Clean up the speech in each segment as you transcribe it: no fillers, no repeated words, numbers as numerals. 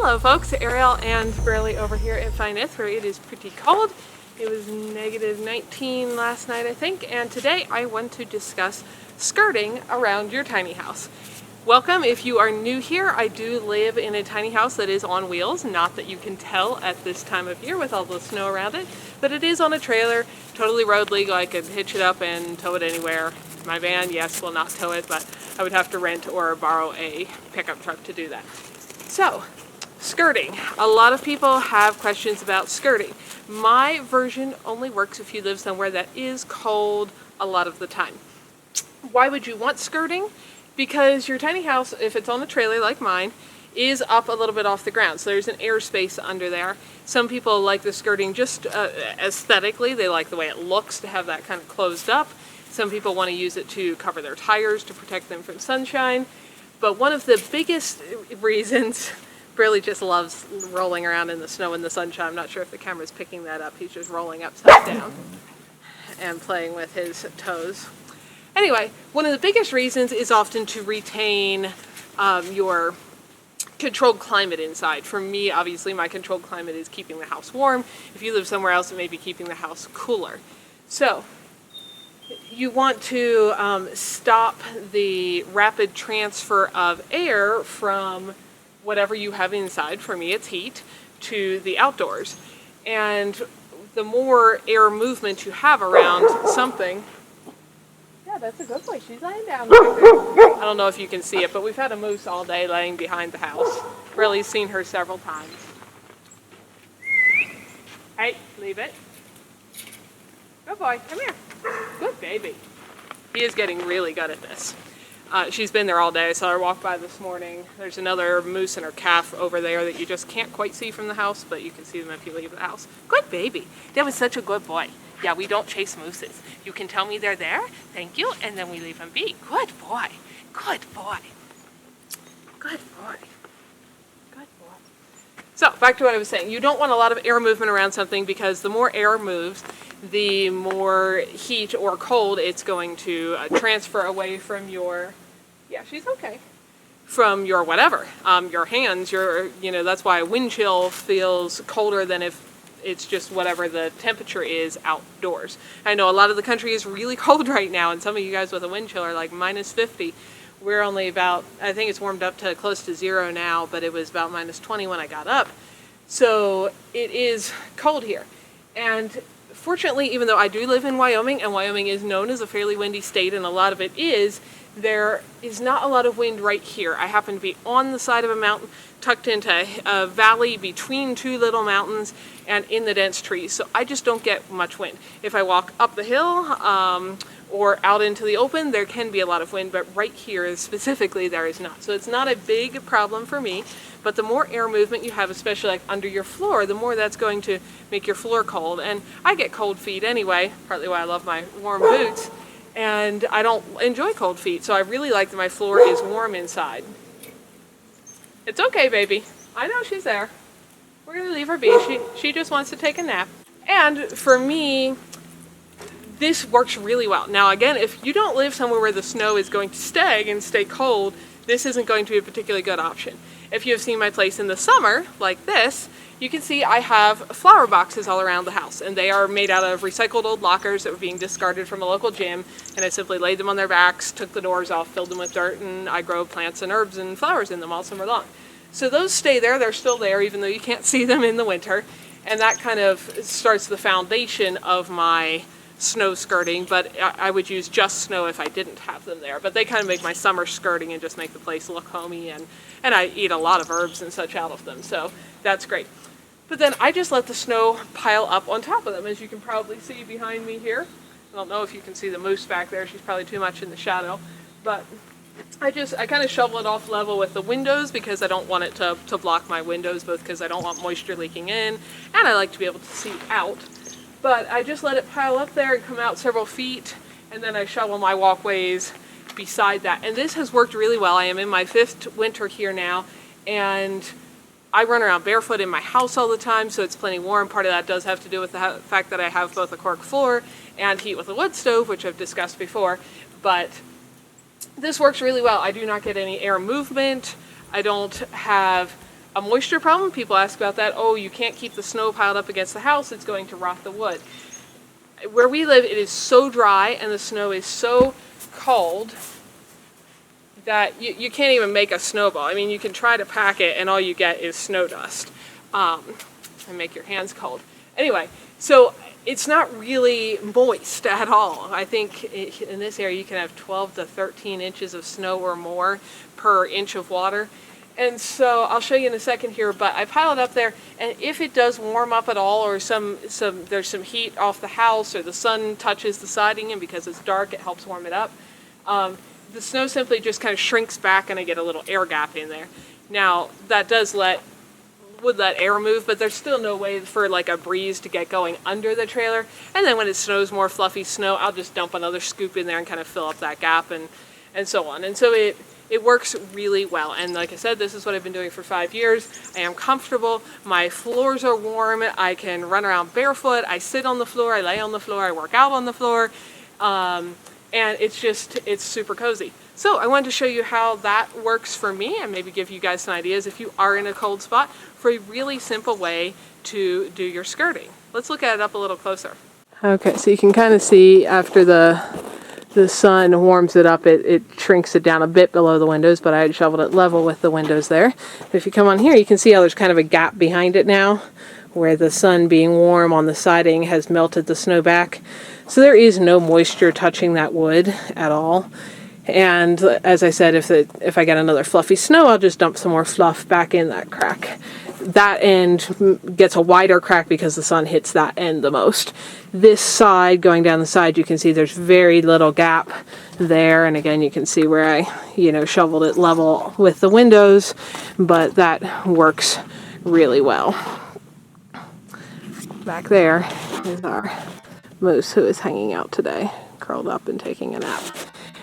Hello folks, Ariel and Burley over here at Nyth, where it is pretty cold. It was negative 19 last night, I think, and today I want to discuss skirting around your tiny house. Welcome. If you are new here, I do live in a tiny house that is on wheels. Not that you can tell at this time of year with all the snow around it, but it is on a trailer, totally road legal. I could hitch it up and tow it anywhere. My van, yes, will not tow it, but I would have to rent or borrow a pickup truck to do that. So, skirting. A lot of people have questions about skirting. My version only works if you live somewhere that is cold a lot of the time. Why would you want skirting? Because your tiny house, if it's on a trailer like mine, is up a little bit off the ground. So there's an airspace under there. Some people like the skirting just aesthetically. They like the way it looks to have that kind of closed up. Some people want to use it to cover their tires to protect them from sunshine. But one of the biggest reasons, Burley just loves rolling around in the snow and the sunshine. I'm not sure if the camera's picking that up. He's just rolling upside down and playing with his toes. Anyway, one of the biggest reasons is often to retain your controlled climate inside. For me, obviously, my controlled climate is keeping the house warm. If you live somewhere else, it may be keeping the house cooler. So, you want to stop the rapid transfer of air from whatever you have inside, for me it's heat, to the outdoors. And the more air movement you have around something, yeah, that's a good boy. She's laying down right there. I don't know if you can see it, but we've had a moose all day laying behind the house. Really seen her several times. Hey, leave it. Good boy, come here. Good baby. He is getting really good at this. She's been there all day, so I walked by this morning. There's another moose and her calf over there that you just can't quite see from the house, but you can see them if you leave the house. Good baby. That was such a good boy. Yeah, we don't chase mooses. You can tell me they're there, thank you, and then we leave them be. Good boy. Good boy. Good boy. Good boy. So, back to what I was saying. You don't want a lot of air movement around something because the more air moves, the more heat or cold it's going to transfer away from your, yeah, she's okay, from your whatever, your hands, that's why a wind chill feels colder than if it's just whatever the temperature is outdoors. I know a lot of the country is really cold right now, and some of you guys with a wind chill are like minus 50. We're only about, I think it's warmed up to close to 0 now, but it was about minus 20 when I got up. So it is cold here. And fortunately, even though I do live in Wyoming, and Wyoming is known as a fairly windy state, and a lot of it is, there is not a lot of wind right here. I happen to be on the side of a mountain, tucked into a valley between two little mountains and in the dense trees, so I just don't get much wind. If I walk up the hill or out into the open, there can be a lot of wind, but right here specifically there is not. So it's not a big problem for me, but the more air movement you have, especially like under your floor, the more that's going to make your floor cold. And I get cold feet anyway, partly why I love my warm boots, and I don't enjoy cold feet, so I really like that my floor is warm inside. It's okay, baby. I know she's there. We're gonna leave her be. She just wants to take a nap. And for me, this works really well. Now again, if you don't live somewhere where the snow is going to stay and stay cold, this isn't going to be a particularly good option. If you have seen my place in the summer, like this, you can see I have flower boxes all around the house, and they are made out of recycled old lockers that were being discarded from a local gym, and I simply laid them on their backs, took the doors off, filled them with dirt, and I grow plants and herbs and flowers in them all summer long. So those stay there, they're still there even though you can't see them in the winter, and that kind of starts the foundation of my snow skirting, but I would use just snow if I didn't have them there. But they kind of make my summer skirting and just make the place look homey, and I eat a lot of herbs and such out of them, so that's great. But then I just let the snow pile up on top of them, as you can probably see behind me here. I don't know if you can see the moose back there, she's probably too much in the shadow, but I kind of shovel it off level with the windows because I don't want it to block my windows, both because I don't want moisture leaking in, and I like to be able to see out. But I just let it pile up there and come out several feet, and then I shovel my walkways beside that. And this has worked really well. I am in my 5th winter here now, and I run around barefoot in my house all the time, so it's plenty warm. Part of that does have to do with the fact that I have both a cork floor and heat with a wood stove, which I've discussed before. But this works really well. I do not get any air movement. I don't have A moisture problem, people ask about that. Oh, you can't keep the snow piled up against the house, it's going to rot the wood. Where we live, it is so dry and the snow is so cold that you can't even make a snowball. I mean, you can try to pack it and all you get is snow dust and make your hands cold. Anyway, so it's not really moist at all. I think in this area you can have 12 to 13 inches of snow or more per inch of water. And so I'll show you in a second here, but I pile it up there, and if it does warm up at all, or there's some heat off the house, or the sun touches the siding, and because it's dark it helps warm it up, the snow simply just kind of shrinks back and I get a little air gap in there. Now that would let air move, but there's still no way for like a breeze to get going under the trailer. And then when it snows more fluffy snow, I'll just dump another scoop in there and kind of fill up that gap and so on. And so it works really well. And like I said, this is what I've been doing for 5 years. I am comfortable. My floors are warm. I can run around barefoot. I sit on the floor. I lay on the floor. I work out on the floor. And it's super cozy. So I wanted to show you how that works for me and maybe give you guys some ideas if you are in a cold spot for a really simple way to do your skirting. Let's look at it up a little closer. Okay, so you can kind of see after the sun warms it up, it shrinks it down a bit below the windows, but I had shoveled it level with the windows there. If you come on here, you can see how there's kind of a gap behind it now, where the sun being warm on the siding has melted the snow back. So there is no moisture touching that wood at all. And as I said, if I get another fluffy snow, I'll just dump some more fluff back in that crack. That end gets a wider crack because the sun hits that end the most. This side, going down the side, you can see there's very little gap there. And again, you can see where I, shoveled it level with the windows, but that works really well. Back there is our moose who is hanging out today, curled up and taking a nap.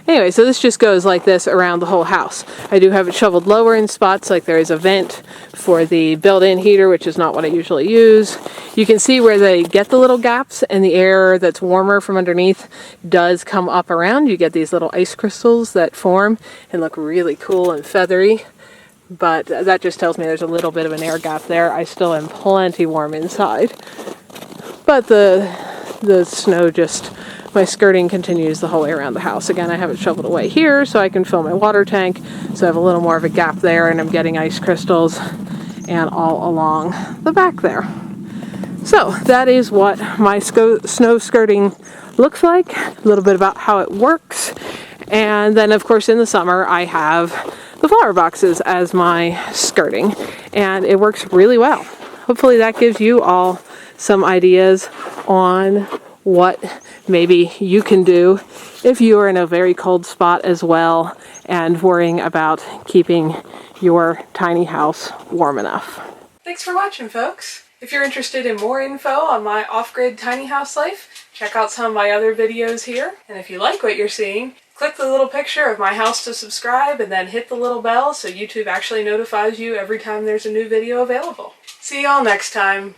Anyway, so this just goes like this around the whole house. I do have it shoveled lower in spots, like there is a vent for the built-in heater, which is not what I usually use. You can see where they get the little gaps and the air that's warmer from underneath does come up around. You get these little ice crystals that form and look really cool and feathery. But that just tells me there's a little bit of an air gap there. I still am plenty warm inside. But the snow my skirting continues the whole way around the house. Again, I have it shoveled away here so I can fill my water tank. So I have a little more of a gap there, and I'm getting ice crystals and all along the back there. So that is what my snow skirting looks like, a little bit about how it works. And then of course in the summer I have the flower boxes as my skirting, and it works really well. Hopefully that gives you all some ideas on what maybe you can do if you are in a very cold spot as well and worrying about keeping your tiny house warm enough. Thanks for watching, folks. If you're interested in more info on my off-grid tiny house life, check out some of my other videos here. And if you like what you're seeing, click the little picture of my house to subscribe and then hit the little bell so YouTube actually notifies you every time there's a new video available. See y'all next time.